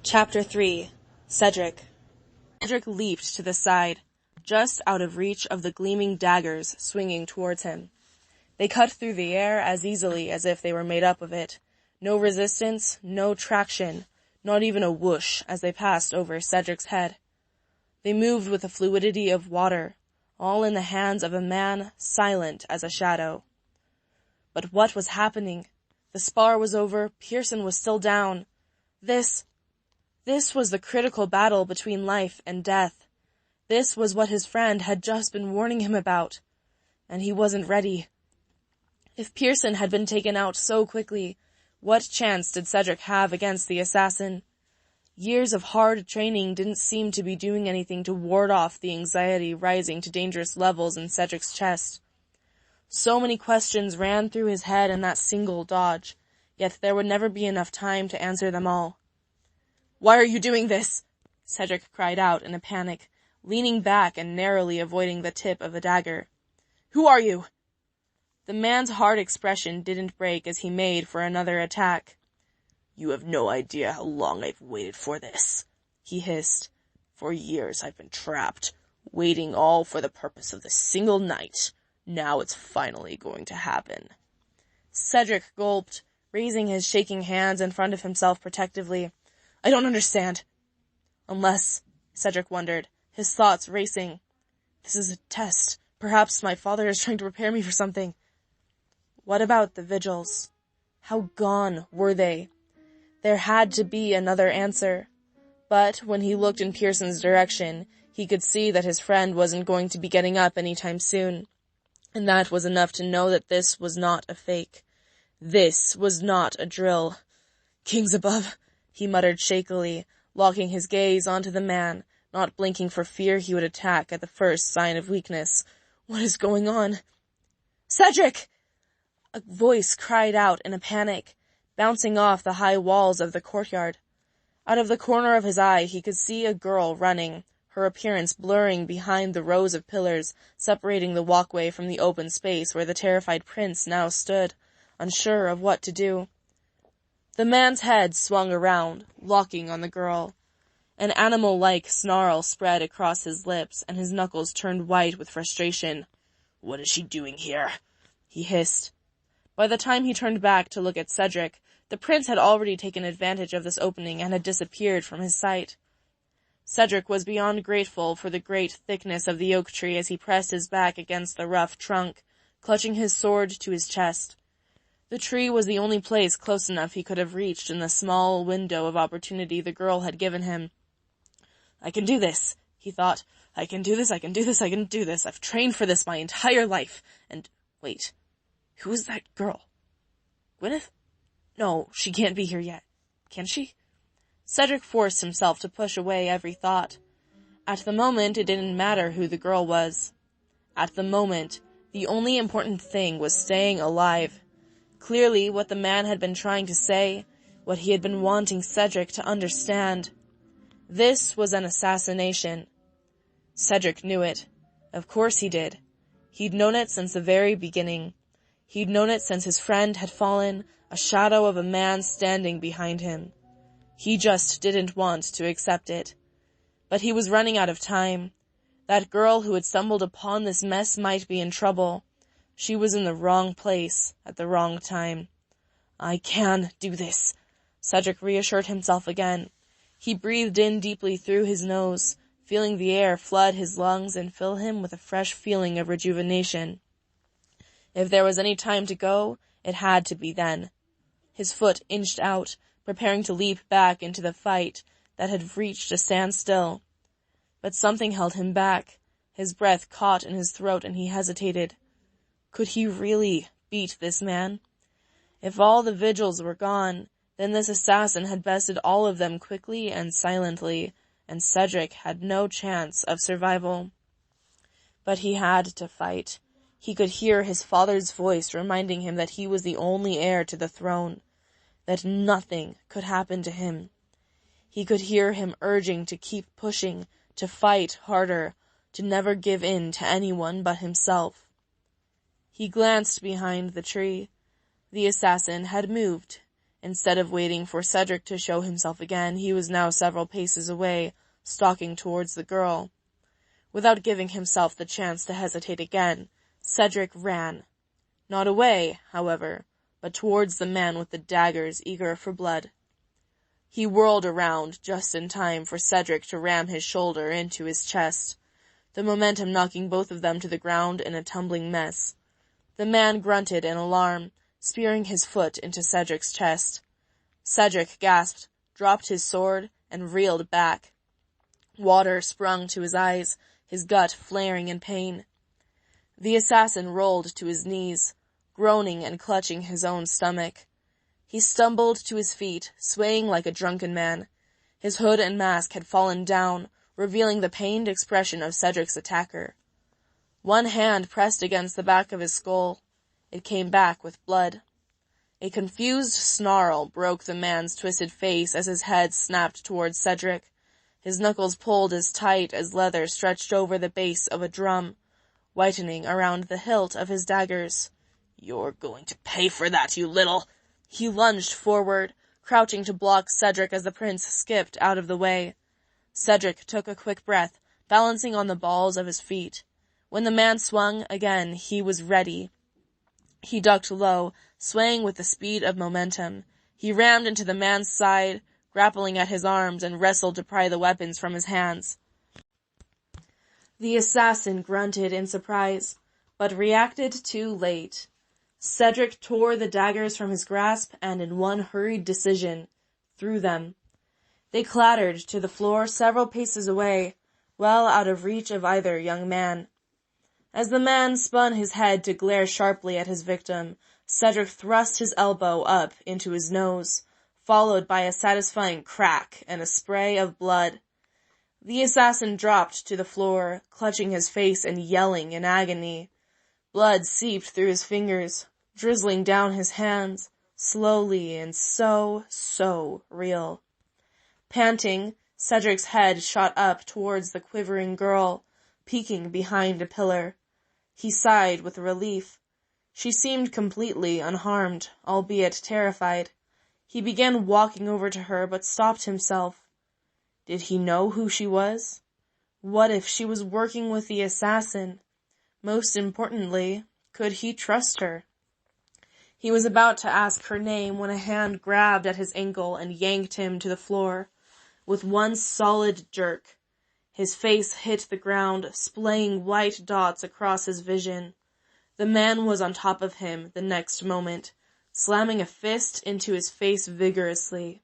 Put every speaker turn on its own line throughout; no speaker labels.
Chapter 3. Cedric. Cedric leaped to the side, just out of reach of the gleaming daggers swinging towards him. They cut through the air as easily as if they were made up of it. No resistance, no traction, not even a whoosh as they passed over Cedric's head. They moved with the fluidity of water, all in the hands of a man silent as a shadow. But what was happening? The spar was over, Pearson was still down. This was the critical battle between life and death. This was what his friend had just been warning him about. And he wasn't ready. If Pearson had been taken out so quickly, what chance did Cedric have against the assassin? Years of hard training didn't seem to be doing anything to ward off the anxiety rising to dangerous levels in Cedric's chest. So many questions ran through his head in that single dodge, yet there would never be enough time to answer them all. "Why are you doing this?" Cedric cried out in a panic, leaning back and narrowly avoiding the tip of a dagger. "Who are you?" The man's hard expression didn't break as he made for another attack. "You have no idea how long I've waited for this," he hissed. "For years I've been trapped, waiting all for the purpose of this single night. Now it's finally going to happen." Cedric gulped, raising his shaking hands in front of himself protectively. "I don't understand." Unless, Cedric wondered, his thoughts racing. This is a test. Perhaps my father is trying to prepare me for something. What about the vigils? How gone were they? There had to be another answer. But when he looked in Pearson's direction, he could see that his friend wasn't going to be getting up anytime soon. And that was enough to know that this was not a fake. This was not a drill. "Kings above," he muttered shakily, locking his gaze onto the man, not blinking for fear he would attack at the first sign of weakness. "What is going on?" "Cedric!" A voice cried out in a panic, bouncing off the high walls of the courtyard. Out of the corner of his eye he could see a girl running, her appearance blurring behind the rows of pillars separating the walkway from the open space where the terrified prince now stood, unsure of what to do. The man's head swung around, locking on the girl. An animal-like snarl spread across his lips, and his knuckles turned white with frustration. "What is she doing here?" he hissed. By the time he turned back to look at Cedric, the prince had already taken advantage of this opening and had disappeared from his sight. Cedric was beyond grateful for the great thickness of the oak tree as he pressed his back against the rough trunk, clutching his sword to his chest. The tree was the only place close enough he could have reached in the small window of opportunity the girl had given him. "I can do this," he thought. "I can do this, I can do this, I can do this. I've trained for this my entire life. And, wait, who is that girl? Gwyneth? No, she can't be here yet. Can she?" Cedric forced himself to push away every thought. At the moment, it didn't matter who the girl was. At the moment, the only important thing was staying alive. Clearly, what the man had been trying to say, what he had been wanting Cedric to understand. This was an assassination. Cedric knew it. Of course he did. He'd known it since the very beginning. He'd known it since his friend had fallen, a shadow of a man standing behind him. He just didn't want to accept it. But he was running out of time. That girl who had stumbled upon this mess might be in trouble. She was in the wrong place at the wrong time. "I can do this," Cedric reassured himself again. He breathed in deeply through his nose, feeling the air flood his lungs and fill him with a fresh feeling of rejuvenation. If there was any time to go, it had to be then. His foot inched out, preparing to leap back into the fight that had reached a standstill. But something held him back. His breath caught in his throat and he hesitated. Could he really beat this man? If all the vigils were gone, then this assassin had bested all of them quickly and silently, and Cedric had no chance of survival. But he had to fight. He could hear his father's voice reminding him that he was the only heir to the throne, that nothing could happen to him. He could hear him urging to keep pushing, to fight harder, to never give in to anyone but himself. He glanced behind the tree. The assassin had moved, Instead of waiting for Cedric to show himself again, he was now several paces away, stalking towards the girl. Without giving himself the chance to hesitate again, Cedric ran. Not away, however, but towards the man with the daggers, eager for blood. He whirled around just in time for Cedric to ram his shoulder into his chest, the momentum knocking both of them to the ground in a tumbling mess. The man grunted in alarm, spearing his foot into Cedric's chest. Cedric gasped, dropped his sword, and reeled back. Water sprung to his eyes, his gut flaring in pain. The assassin rolled to his knees, groaning and clutching his own stomach. He stumbled to his feet, swaying like a drunken man. His hood and mask had fallen down, revealing the pained expression of Cedric's attacker. One hand pressed against the back of his skull. It came back with blood. A confused snarl broke the man's twisted face as his head snapped towards Cedric. His knuckles pulled as tight as leather stretched over the base of a drum, whitening around the hilt of his daggers. "You're going to pay for that, you little—" He lunged forward, crouching to block Cedric as the prince skipped out of the way. Cedric took a quick breath, balancing on the balls of his feet. When the man swung again, he was ready. He ducked low, swaying with the speed of momentum. He rammed into the man's side, grappling at his arms, and wrestled to pry the weapons from his hands. The assassin grunted in surprise, but reacted too late. Cedric tore the daggers from his grasp and, in one hurried decision, threw them. They clattered to the floor several paces away, well out of reach of either young man. As the man spun his head to glare sharply at his victim, Cedric thrust his elbow up into his nose, followed by a satisfying crack and a spray of blood. The assassin dropped to the floor, clutching his face and yelling in agony. Blood seeped through his fingers, drizzling down his hands, slowly and so real. Panting, Cedric's head shot up towards the quivering girl, peeking behind a pillar. He sighed with relief. She seemed completely unharmed, albeit terrified. He began walking over to her, but stopped himself. Did he know who she was? What if she was working with the assassin? Most importantly, could he trust her? He was about to ask her name when a hand grabbed at his ankle and yanked him to the floor. With one solid jerk, his face hit the ground, splaying white dots across his vision. The man was on top of him the next moment, slamming a fist into his face vigorously.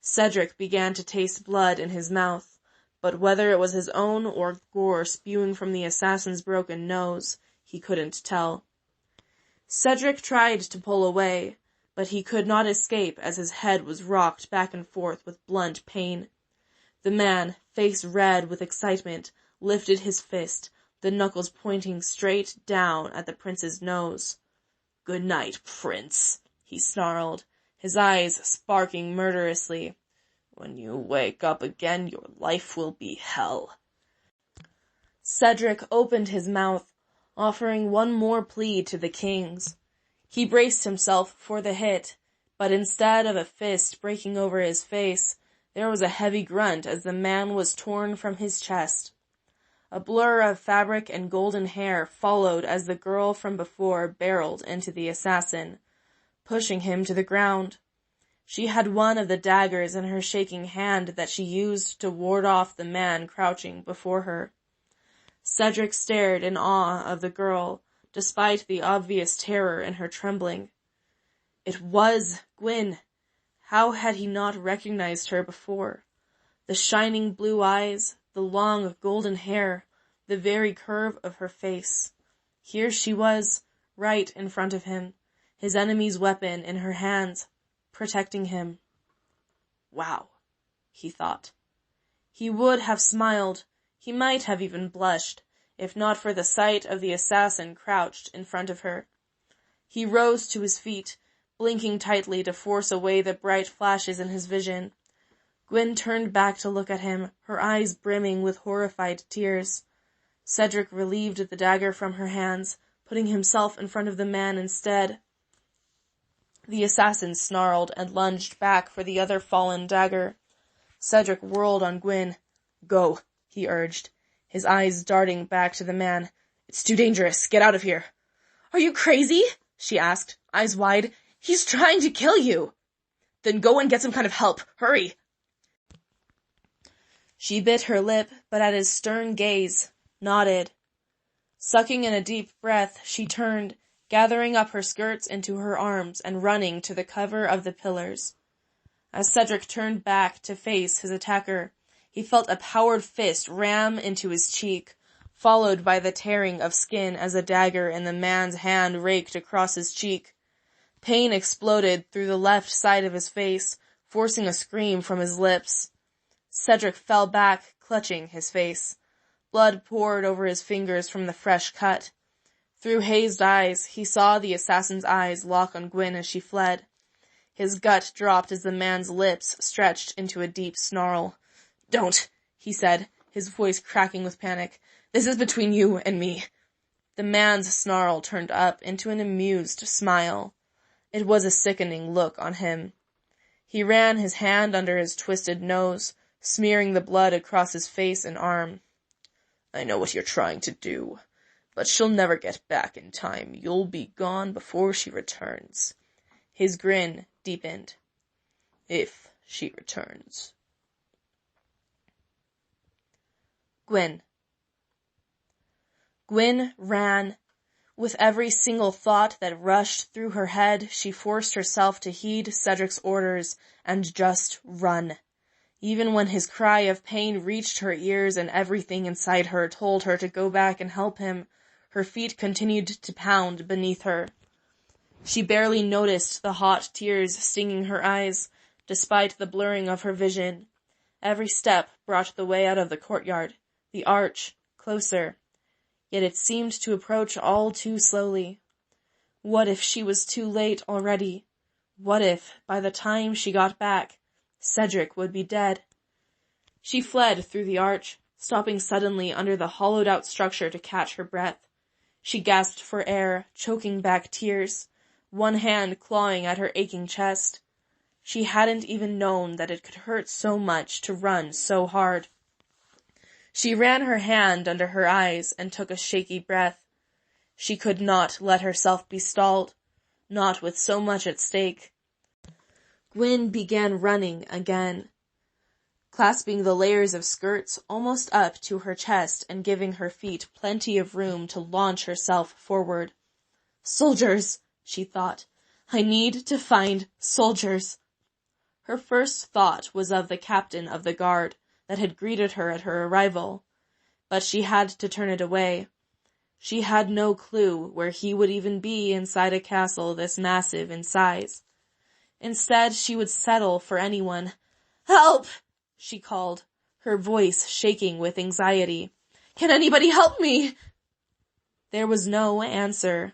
Cedric began to taste blood in his mouth, but whether it was his own or gore spewing from the assassin's broken nose, he couldn't tell. Cedric tried to pull away, but he could not escape as his head was rocked back and forth with blunt pain. The man, face red with excitement, lifted his fist, the knuckles pointing straight down at the prince's nose. "Good night, prince," he snarled, his eyes sparking murderously. "When you wake up again, your life will be hell." Cedric opened his mouth, offering one more plea to the kings. He braced himself for the hit, but instead of a fist breaking over his face, there was a heavy grunt as the man was torn from his chest. A blur of fabric and golden hair followed as the girl from before barreled into the assassin, pushing him to the ground. She had one of the daggers in her shaking hand that she used to ward off the man crouching before her. Cedric stared in awe of the girl, despite the obvious terror in her trembling. It was Gwyn. How had he not recognized her before? The shining blue eyes, the long golden hair, the very curve of her face. Here she was, right in front of him, his enemy's weapon in her hands, protecting him. Wow, he thought. He would have smiled, he might have even blushed, if not for the sight of the assassin crouched in front of her. He rose to his feet, blinking tightly to force away the bright flashes in his vision. Gwyn turned back to look at him, her eyes brimming with horrified tears. Cedric relieved the dagger from her hands, putting himself in front of the man instead. The assassin snarled and lunged back for the other fallen dagger. Cedric whirled on Gwyn. "Go," he urged, his eyes darting back to the man. "It's too dangerous. Get out of here." "Are you crazy?" she asked, eyes wide. "He's trying to kill you." "Then go and get some kind of help. Hurry." She bit her lip, but at his stern gaze, nodded. Sucking in a deep breath, she turned, gathering up her skirts into her arms and running to the cover of the pillars. As Cedric turned back to face his attacker, he felt a powered fist ram into his cheek, followed by the tearing of skin as a dagger in the man's hand raked across his cheek. Pain exploded through the left side of his face, forcing a scream from his lips. Cedric fell back, clutching his face. Blood poured over his fingers from the fresh cut. Through hazed eyes, he saw the assassin's eyes lock on Gwyn as she fled. His gut dropped as the man's lips stretched into a deep snarl. "Don't," he said, his voice cracking with panic. "This is between you and me." The man's snarl turned up into an amused smile. It was a sickening look on him. He ran his hand under his twisted nose, smearing the blood across his face and arm. "I know what you're trying to do, but she'll never get back in time. You'll be gone before she returns." His grin deepened. "If she returns." Gwyn ran. With every single thought that rushed through her head, she forced herself to heed Cedric's orders and just run. Even when his cry of pain reached her ears and everything inside her told her to go back and help him, her feet continued to pound beneath her. She barely noticed the hot tears stinging her eyes, despite the blurring of her vision. Every step brought the way out of the courtyard, the arch, closer. Yet it seemed to approach all too slowly. What if she was too late already? What if, by the time she got back, Cedric would be dead? She fled through the arch, stopping suddenly under the hollowed-out structure to catch her breath. She gasped for air, choking back tears, one hand clawing at her aching chest. She hadn't even known that it could hurt so much to run so hard. She ran her hand under her eyes and took a shaky breath. She could not let herself be stalled, not with so much at stake. Gwyn began running again, clasping the layers of skirts almost up to her chest and giving her feet plenty of room to launch herself forward. "Soldiers," she thought. "I need to find soldiers." Her first thought was of the captain of the guard that had greeted her at her arrival, but she had to turn it away. She had no clue where he would even be inside a castle this massive in size. Instead, she would settle for anyone. "Help!" she called, her voice shaking with anxiety. "Can anybody help me?" There was no answer.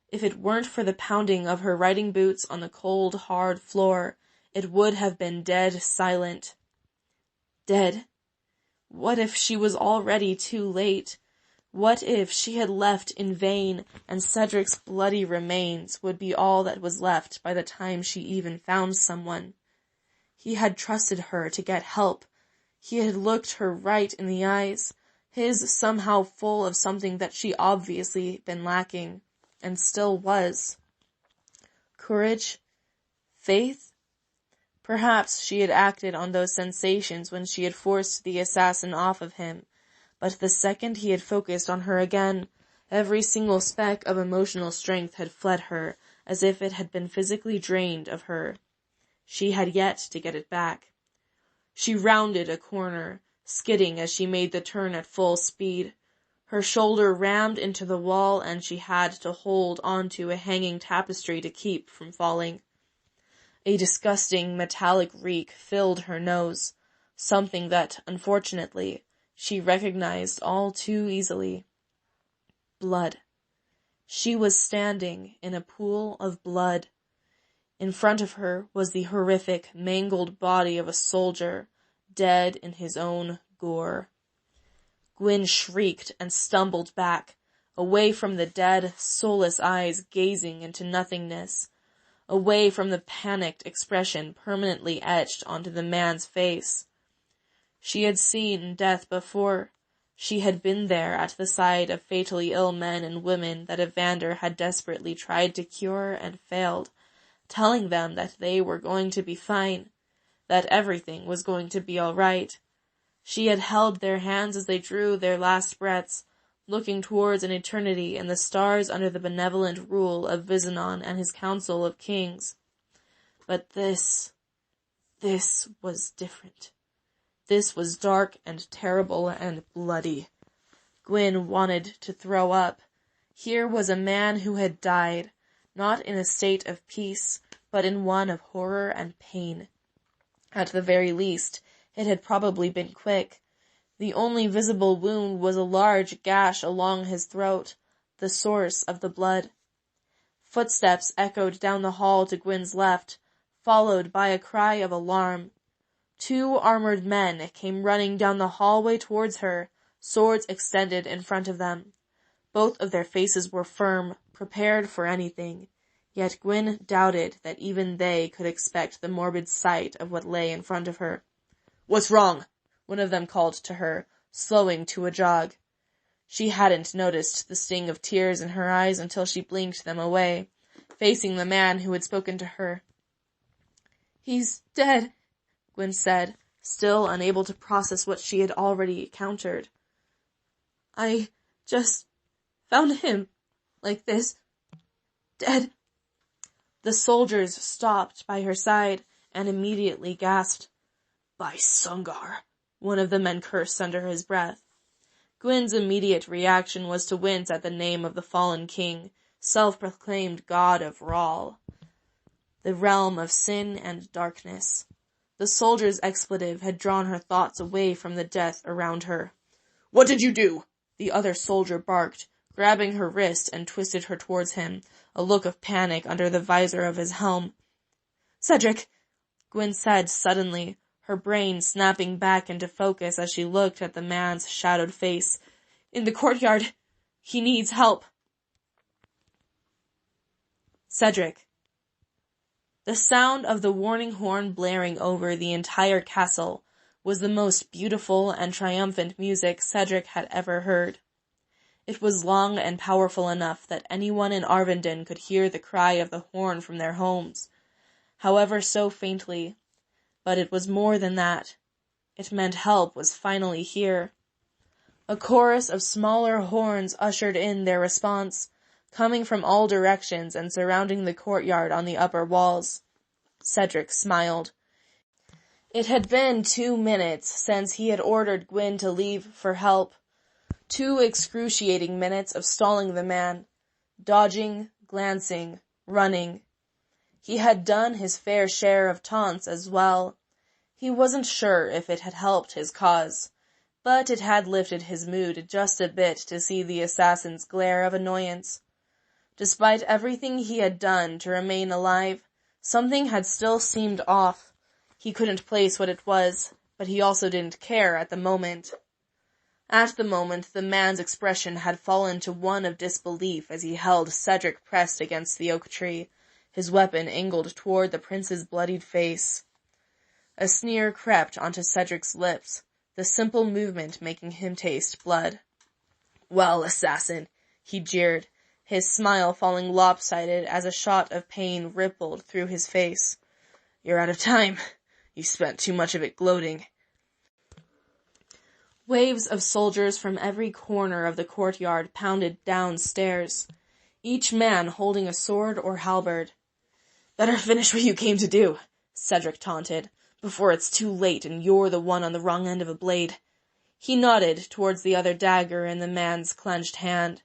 If it weren't for the pounding of her riding boots on the cold, hard floor, it would have been dead silent. Dead? What if she was already too late? What if she had left in vain, and Cedric's bloody remains would be all that was left by the time she even found someone? He had trusted her to get help. He had looked her right in the eyes, his somehow full of something that she obviously been lacking, and still was. Courage? Faith? Perhaps she had acted on those sensations when she had forced the assassin off of him, but the second he had focused on her again, every single speck of emotional strength had fled her, as if it had been physically drained of her. She had yet to get it back. She rounded a corner, skidding as she made the turn at full speed. Her shoulder rammed into the wall and she had to hold onto a hanging tapestry to keep from falling. A disgusting metallic reek filled her nose, something that, unfortunately, she recognized all too easily. Blood. She was standing in a pool of blood. In front of her was the horrific, mangled body of a soldier, dead in his own gore. Gwyn shrieked and stumbled back, away from the dead, soulless eyes gazing into nothingness. away from the panicked expression permanently etched onto the man's face. She had seen death before. She had been there at the side of fatally ill men and women that Evander had desperately tried to cure and failed, telling them that they were going to be fine, that everything was going to be all right. She had held their hands as they drew their last breaths, looking towards an eternity and the stars under the benevolent rule of Visanon and his council of kings. But this was different. This was dark and terrible and bloody. Gwyn wanted to throw up. Here was a man who had died, not in a state of peace, but in one of horror and pain. At the very least, it had probably been quick. The only visible wound was a large gash along his throat, the source of the blood. Footsteps echoed down the hall to Gwyn's left, followed by a cry of alarm. 2 armored men came running down the hallway towards her, swords extended in front of them. Both of their faces were firm, prepared for anything, yet Gwyn doubted that even they could expect the morbid sight of what lay in front of her. "What's wrong?" one of them called to her, slowing to a jog. She hadn't noticed the sting of tears in her eyes until she blinked them away, facing the man who had spoken to her. "He's dead," Gwyn said, still unable to process what she had already encountered. "I just found him like this, dead." The soldiers stopped by her side and immediately gasped. "By Sungar," one of the men cursed under his breath. Gwyn's immediate reaction was to wince at the name of the fallen king, self-proclaimed god of Rahl, the realm of sin and darkness. The soldier's expletive had drawn her thoughts away from the death around her. "What did you do?" the other soldier barked, grabbing her wrist and twisted her towards him, a look of panic under the visor of his helm. "Cedric," Gwyn said suddenly, her brain snapping back into focus as she looked at the man's shadowed face. "In the courtyard. He needs help." Cedric. The sound of the warning horn blaring over the entire castle was the most beautiful and triumphant music Cedric had ever heard. It was long and powerful enough that anyone in Arvindon could hear the cry of the horn from their homes, however so faintly. But it was more than that. It meant help was finally here. A chorus of smaller horns ushered in their response, coming from all directions and surrounding the courtyard on the upper walls. Cedric smiled. It had been 2 minutes since he had ordered Gwyn to leave for help. 2 excruciating minutes of stalling the man, dodging, glancing, running. He had done his fair share of taunts as well. He wasn't sure if it had helped his cause, but it had lifted his mood just a bit to see the assassin's glare of annoyance. Despite everything he had done to remain alive, something had still seemed off. He couldn't place what it was, but he also didn't care at the moment. At the moment, the man's expression had fallen to one of disbelief as he held Cedric pressed against the oak tree, his weapon angled toward the prince's bloodied face. A sneer crept onto Cedric's lips, the simple movement making him taste blood. "Well, assassin," he jeered, his smile falling lopsided as a shot of pain rippled through his face. "You're out of time. You spent too much of it gloating." Waves of soldiers from every corner of the courtyard pounded downstairs, each man holding a sword or halberd. "Better finish what you came to do," Cedric taunted, "before it's too late and you're the one on the wrong end of a blade." He nodded towards the other dagger in the man's clenched hand.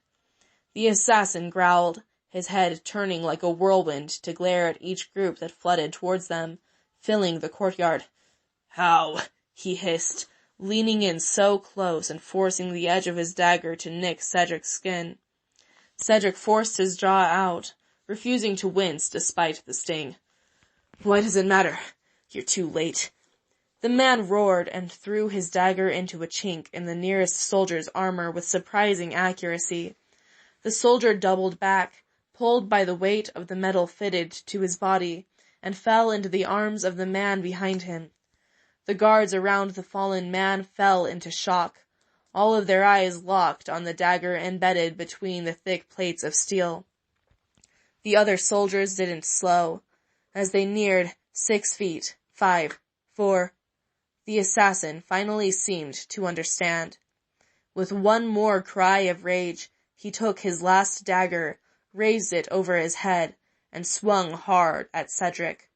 The assassin growled, his head turning like a whirlwind to glare at each group that flooded towards them, filling the courtyard. "How?" he hissed, leaning in so close and forcing the edge of his dagger to nick Cedric's skin. Cedric forced his jaw out, refusing to wince despite the sting. "Why does it matter? You're too late." The man roared and threw his dagger into a chink in the nearest soldier's armor with surprising accuracy. The soldier doubled back, pulled by the weight of the metal fitted to his body, and fell into the arms of the man behind him. The guards around the fallen man fell into shock, all of their eyes locked on the dagger embedded between the thick plates of steel. The other soldiers didn't slow. As they neared 6 feet, 5, 4, the assassin finally seemed to understand. With one more cry of rage, he took his last dagger, raised it over his head, and swung hard at Cedric.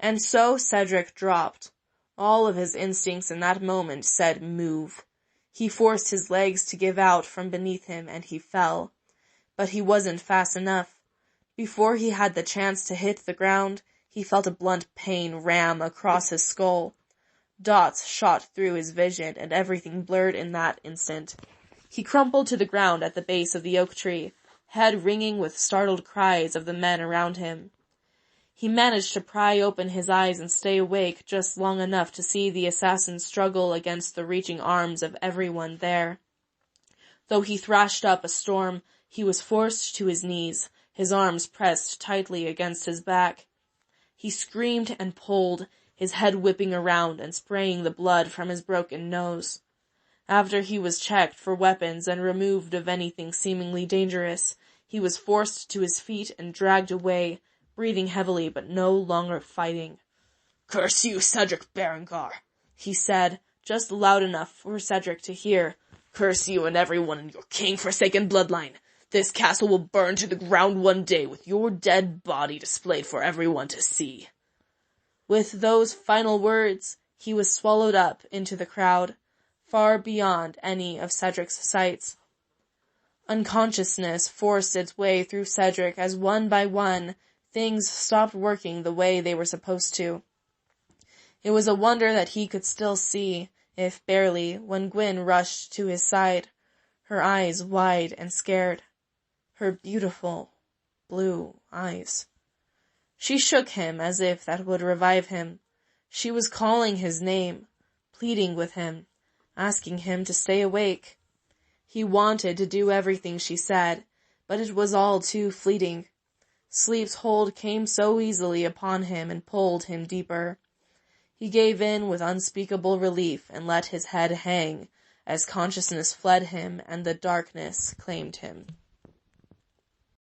And so Cedric dropped. All of his instincts in that moment said move. He forced his legs to give out from beneath him, and he fell. But he wasn't fast enough. Before he had the chance to hit the ground, he felt a blunt pain ram across his skull. Dots shot through his vision, and everything blurred in that instant. He crumpled to the ground at the base of the oak tree, head ringing with startled cries of the men around him. He managed to pry open his eyes and stay awake just long enough to see the assassin struggle against the reaching arms of everyone there. Though he thrashed up a storm, he was forced to his knees, his arms pressed tightly against his back. He screamed and pulled, his head whipping around and spraying the blood from his broken nose. After he was checked for weapons and removed of anything seemingly dangerous, he was forced to his feet and dragged away, breathing heavily but no longer fighting. "Curse you, Cedric Berengar," he said, just loud enough for Cedric to hear. "Curse you and everyone in your king-forsaken bloodline. This castle will burn to the ground one day with your dead body displayed for everyone to see." With those final words, he was swallowed up into the crowd, far beyond any of Cedric's sights. Unconsciousness forced its way through Cedric as one by one things stopped working the way they were supposed to. It was a wonder that he could still see, if barely, when Gwyn rushed to his side, her eyes wide and scared. Her beautiful, blue eyes. She shook him as if that would revive him. She was calling his name, pleading with him, asking him to stay awake. He wanted to do everything she said, but it was all too fleeting. Sleep's hold came so easily upon him and pulled him deeper. He gave in with unspeakable relief and let his head hang as consciousness fled him and the darkness claimed him.